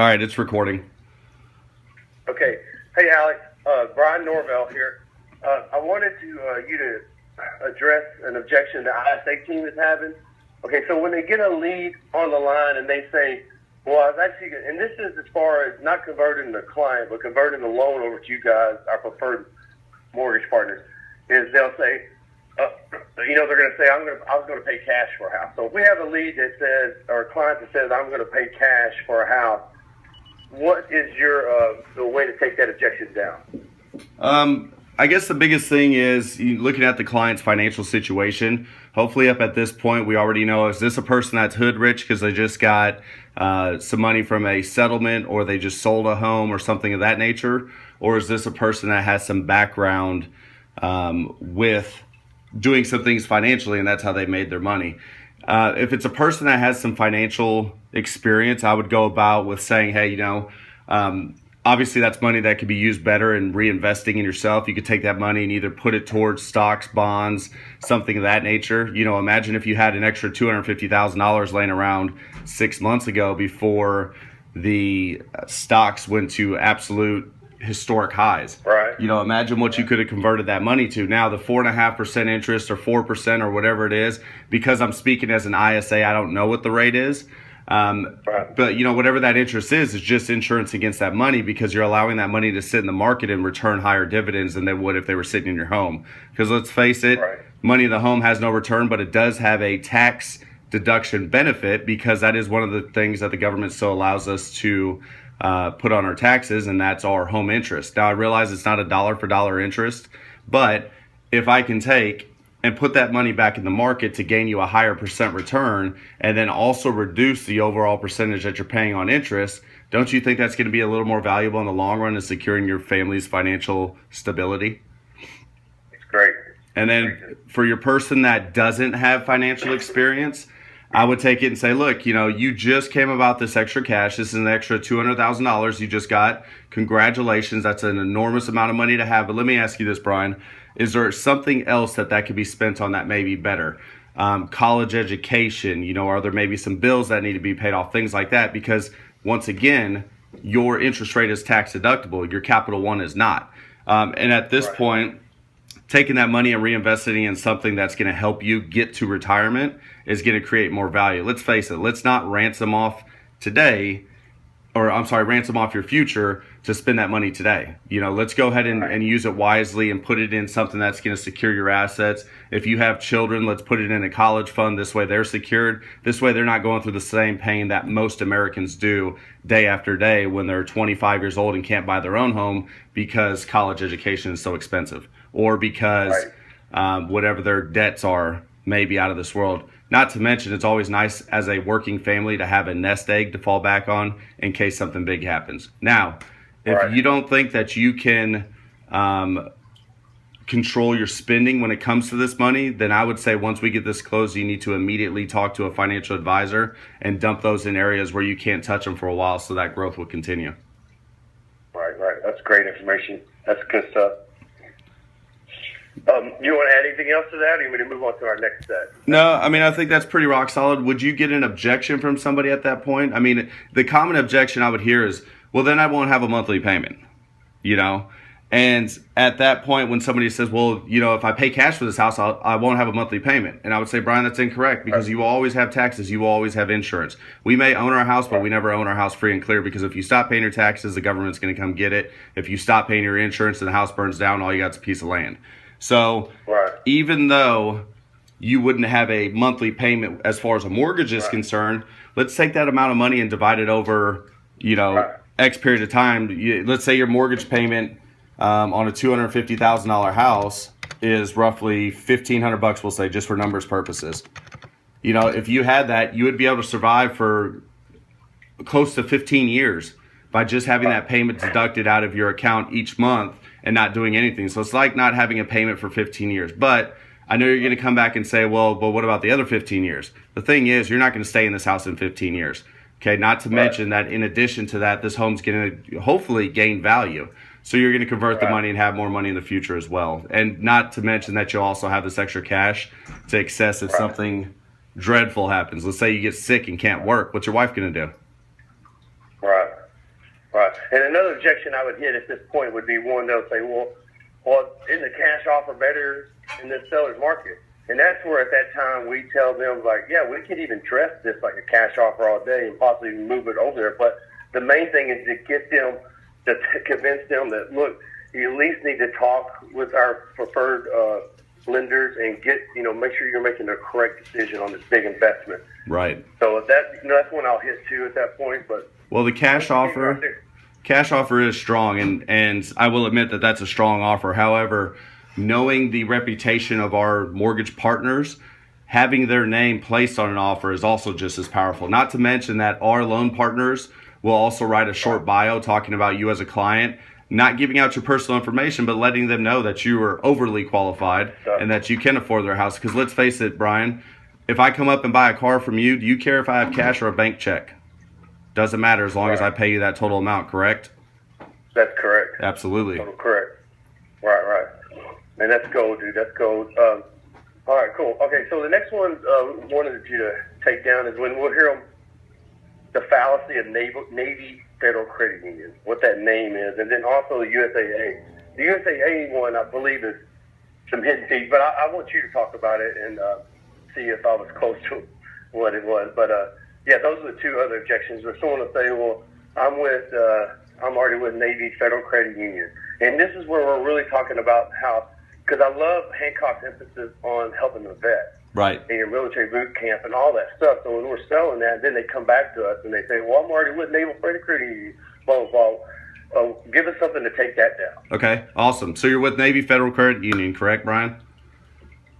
right, it's recording. Okay. Hey, Alex. Brian Norvell here. I wanted you to address an objection the ISA team is having. Okay, so when they get a lead on the line and they say, well, I was actually, and this is as far as not converting the client, but converting the loan over to you guys, our preferred mortgage partners, is they'll say, they're going to say, I was going to pay cash for a house. So if we have a lead that says, or a client that says, I'm going to pay cash for a house, what is your the way to take that objection down? I guess the biggest thing is looking at the client's financial situation. Hopefully up at this point, we already know, is this a person that's hood rich because they just got some money from a settlement, or they just sold a home or something of that nature? Or is this a person that has some background with doing some things financially, and that's how they made their money? If it's a person that has some financial experience, I would go about with saying, hey, obviously that's money that could be used better in reinvesting in yourself. You could take that money and either put it towards stocks, bonds, something of that nature. Imagine if you had an extra $250,000 laying around 6 months ago before the stocks went to absolute historic highs. Right. Imagine what you could have converted that money to. Now the 4.5% interest or 4% or whatever it is, because I'm speaking as an ISA, I don't know what the rate is. But whatever that interest is just insurance against that money, because you're allowing that money to sit in the market and return higher dividends than they would if they were sitting in your home. Because let's face it, right, money in the home has no return, but it does have a tax deduction benefit, because that is one of the things that the government still allows us to put on our taxes, and that's our home interest. Now I realize it's not a dollar for dollar interest, but if I can take and put that money back in the market to gain you a higher percent return, and then also reduce the overall percentage that you're paying on interest, don't you think that's going to be a little more valuable in the long run in securing your family's financial stability? It's great. And then for your person that doesn't have financial experience, I would take it and say, look, you just came about this extra cash. This is an extra $200,000 you just got. Congratulations. That's an enormous amount of money to have. But let me ask you this, Brian. Is there something else that could be spent on that may be better? College education, are there maybe some bills that need to be paid off, things like that? Because once again, your interest rate is tax deductible. Your Capital One is not. And at this point, taking that money and reinvesting in something that's going to help you get to retirement is going to create more value. Let's face it. Let's not ransom off your future to spend that money today. Let's go ahead and use it wisely and put it in something that's going to secure your assets. If you have children, let's put it in a college fund. This way they're secured. This way they're not going through the same pain that most Americans do day after day when they're 25 years old and can't buy their own home because college education is so expensive, or because whatever their debts are may be out of this world. Not to mention, it's always nice as a working family to have a nest egg to fall back on in case something big happens. Now, if you don't think that you can control your spending when it comes to this money, then I would say once we get this closed, you need to immediately talk to a financial advisor and dump those in areas where you can't touch them for a while, so that growth will continue. Right. That's great information. That's good stuff. You want to add anything else to that, or you want me to move on to our next set? No, I think that's pretty rock solid. Would you get an objection from somebody at that point? The common objection I would hear is, well, then I won't have a monthly payment, And at that point, when somebody says, well, if I pay cash for this house, I won't have a monthly payment. And I would say, Brian, that's incorrect, because you will always have taxes. You will always have insurance. We may own our house, but we never own our house free and clear, because if you stop paying your taxes, the government's going to come get it. If you stop paying your insurance and the house burns down, all you got is a piece of land. So even though you wouldn't have a monthly payment as far as a mortgage is concerned, let's take that amount of money and divide it over, X period of time. Let's say your mortgage payment on a $250,000 house is roughly $1,500, we'll say, just for numbers purposes. If you had that, you would be able to survive for close to 15 years by just having that payment deducted out of your account each month and not doing anything. So it's like not having a payment for 15 years. But I know you're going to come back and say, well, but what about the other 15 years? The thing is, you're not going to stay in this house in 15 years. Okay, not to mention that in addition to that, this home's going to hopefully gain value. So you're going to convert the money and have more money in the future as well. And not to mention that you'll also have this extra cash to access if something dreadful happens. Let's say you get sick and can't work. What's your wife going to do? Right. And another objection I would hit at this point would be one they'll say, well, isn't the cash offer better in this seller's market? And that's where at that time we tell them, like, yeah, we could even dress this like a cash offer all day and possibly move it over there. But the main thing is to get them, to convince them that, look, you at least need to talk with our preferred lenders and get, make sure you're making the correct decision on this big investment. Right. So that's when I'll hit too at that point. But well, the cash offer is strong, and I will admit that that's a strong offer. However, knowing the reputation of our mortgage partners, having their name placed on an offer is also just as powerful. Not to mention that our loan partners will also write a short bio talking about you as a client, not giving out your personal information, but letting them know that you are overly qualified and that you can afford their house. Because let's face it, Brian, if I come up and buy a car from you, do you care if I have cash or a bank check? Doesn't matter as long as I pay you that total amount, correct? That's correct. Absolutely. Total correct. Right. And that's gold, dude. That's gold. All right, cool. Okay, so the next one wanted you to take down is when we'll hear them, the fallacy of Navy Federal Credit Union, what that name is, and then also the USAA. The USAA one, I believe, is some hidden fees, but I want you to talk about it and see if I was close to what it was. But yeah, those are the two other objections. Where someone will say, well, I'm already with Navy Federal Credit Union, and this is where we're really talking about how. Because I love Hancock's emphasis on helping the vet. Right. In your military boot camp and all that stuff. So when we're selling that, then they come back to us and they say, well, I'm already with Naval Credit Union, blah, blah, blah. Give us something to take that down. Okay, awesome. So you're with Navy Federal Credit Union, correct, Brian?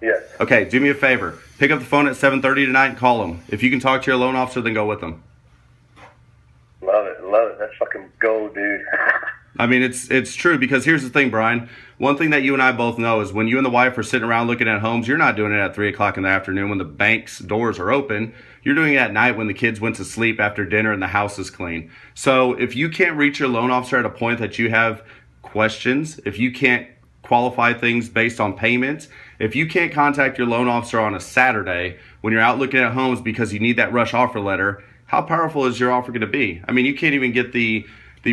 Yes. Okay, do me a favor. Pick up the phone at 7:30 tonight and call them. If you can talk to your loan officer, then go with them. Love it. That's fucking gold, dude. I mean, it's true, because here's the thing, Brian. One thing that you and I both know is when you and the wife are sitting around looking at homes, you're not doing it at 3 o'clock in the afternoon when the bank's doors are open. You're doing it at night when the kids went to sleep after dinner and the house is clean. So if you can't reach your loan officer at a point that you have questions, if you can't qualify things based on payments, if you can't contact your loan officer on a Saturday when you're out looking at homes because you need that rush offer letter, how powerful is your offer going to be? I mean, you can't even get the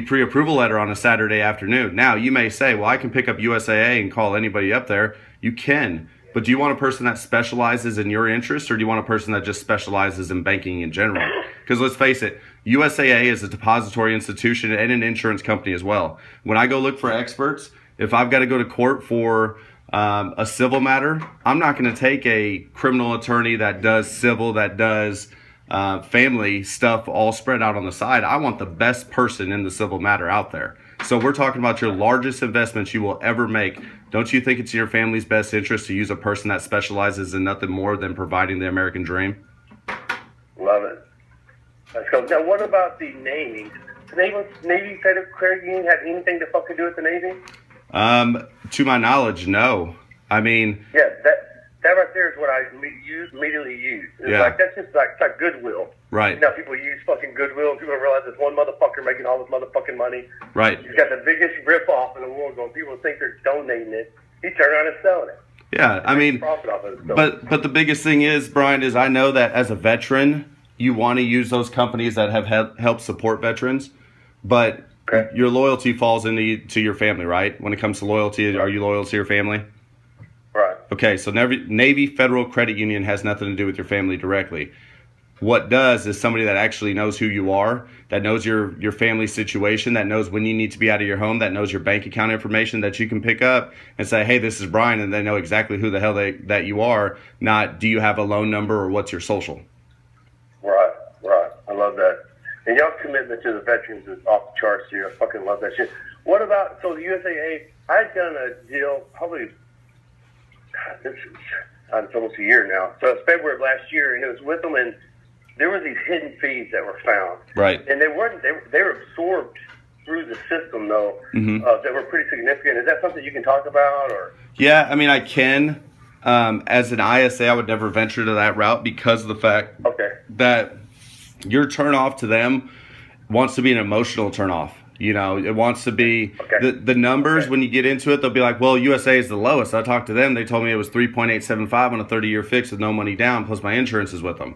pre-approval letter on a Saturday afternoon. Now, you may say, well, I can pick up USAA and call anybody up there. You can. But do you want a person that specializes in your interests, or do you want a person that just specializes in banking in general? Because let's face it, USAA is a depository institution and an insurance company as well. When I go look for experts, if I've got to go to court for a civil matter, I'm not going to take a criminal attorney that does civil, that does family stuff all spread out on the side. I want the best person in the civil matter out there. So we're talking about your largest investments you will ever make. Don't you think it's in your family's best interest to use a person that specializes in nothing more than providing the American dream? Love it. Let's go. Now, what about the Navy? Does Navy Federal Credit Union have anything to fucking do with the Navy? To my knowledge, no. I mean... Yeah, that right there is what I immediately use. It's like, that's just like, it's like Goodwill. Right. You know, people use fucking Goodwill and people realize there's one motherfucker making all this motherfucking money. Right. He's got the biggest rip-off in the world going. People think they're donating it. He turned around and selling it. Yeah, I mean, but the biggest thing is, Brian, is I know that as a veteran, you want to use those companies that have helped support veterans, but your loyalty falls into your family, right? When it comes to loyalty, are you loyal to your family? Right. Okay, so Navy Federal Credit Union has nothing to do with your family directly. What does is somebody that actually knows who you are, that knows your family situation, that knows when you need to be out of your home, that knows your bank account information, that you can pick up and say, hey, this is Brian, and they know exactly who the hell that you are, not do you have a loan number or what's your social. Right. I love that. And y'all's commitment to the veterans is off the charts here. I fucking love that shit. What about, so the USAA, I had done a deal probably, it's almost a year now. So it's February of last year, and it was with them, and there were these hidden fees that were found. Right. And they were absorbed through the system, though, that were pretty significant. Is that something you can talk about? Or? Yeah, I mean, I can. As an ISA, I would never venture to that route because of the fact that your turnoff to them wants to be an emotional turnoff. You know, it wants to be the numbers. When you get into it, they'll be like, well, USA is the lowest. I talked to them. They told me it was 3.875 on a 30-year fix with no money down, plus my insurance is with them.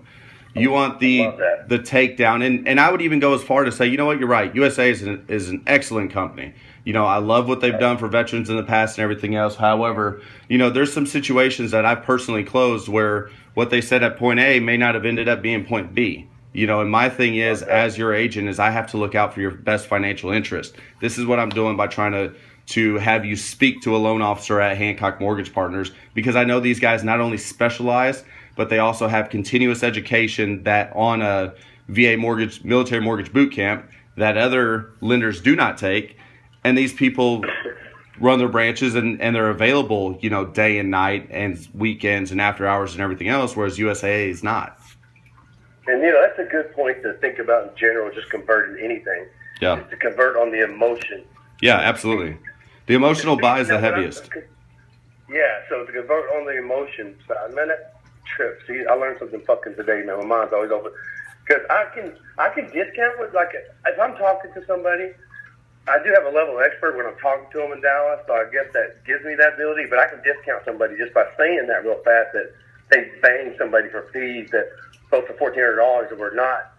You want the Love that. takedown, and I would even go as far to say, you know what, you're right. USA is an excellent company. You know, I love what they've done for veterans in the past and everything else. However, you know, there's some situations that I've personally closed where what they said at point A may not have ended up being point B. You know, and my thing is, as your agent, is I have to look out for your best financial interest. This is what I'm doing by trying to have you speak to a loan officer at Hancock Mortgage Partners, because I know these guys not only specialize, but they also have continuous education that on a VA mortgage, military mortgage boot camp that other lenders do not take. And these people run their branches and they're available, you know, day and night and weekends and after hours and everything else, whereas USAA is not. And, you know, that's a good point to think about in general, just converting anything. Yeah. Is to convert on the emotion. Yeah, absolutely. The emotional buy is the heaviest. Yeah, so to convert on the emotion side, man, that trip. See, I learned something fucking today, man. My mind's always open. Because I can discount with, like, if I'm talking to somebody, I do have a level of expert when I'm talking to them in Dallas, so I guess that gives me that ability, but I can discount somebody just by saying that real fast, that they banged somebody for fees that close to $1,400 that were not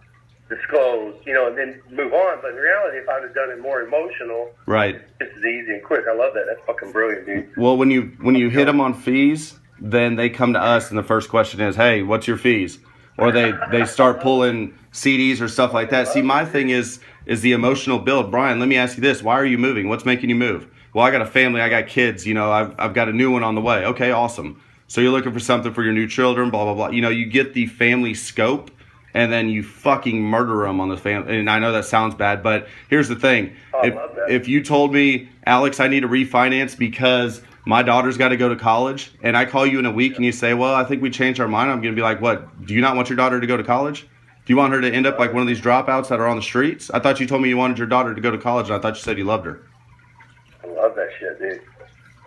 disclosed, you know, and then move on. But in reality, if I'd have done it more emotional, right, it's just as easy and quick. I love that. That's fucking brilliant, dude. Well, when you hit them on fees, then they come to us, and the first question is, hey, what's your fees? Or they start pulling CDs or stuff like that. See, my thing is the emotional build. Brian, let me ask you this. Why are you moving? What's making you move? Well, I got a family. I got kids. You know, I've got a new one on the way. Okay, awesome. So you're looking for something for your new children, blah, blah, blah. You know, you get the family scope, and then you fucking murder them on the family. And I know that sounds bad, but here's the thing. If you told me, Alex, I need to refinance because my daughter's got to go to college, and I call you in a week and you say, well, I think we changed our mind, I'm going to be like, what? Do you not want your daughter to go to college? Do you want her to end up like one of these dropouts that are on the streets? I thought you told me you wanted your daughter to go to college, and I thought you said you loved her. I love that shit, dude.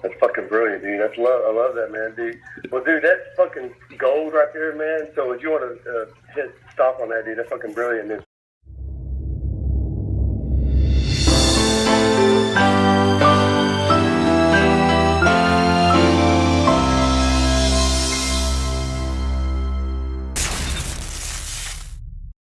That's fucking brilliant, dude. I love that, man, dude. Well, dude, that's fucking gold right there, man. So if you want to hit stop on that, dude, that's fucking brilliant, dude.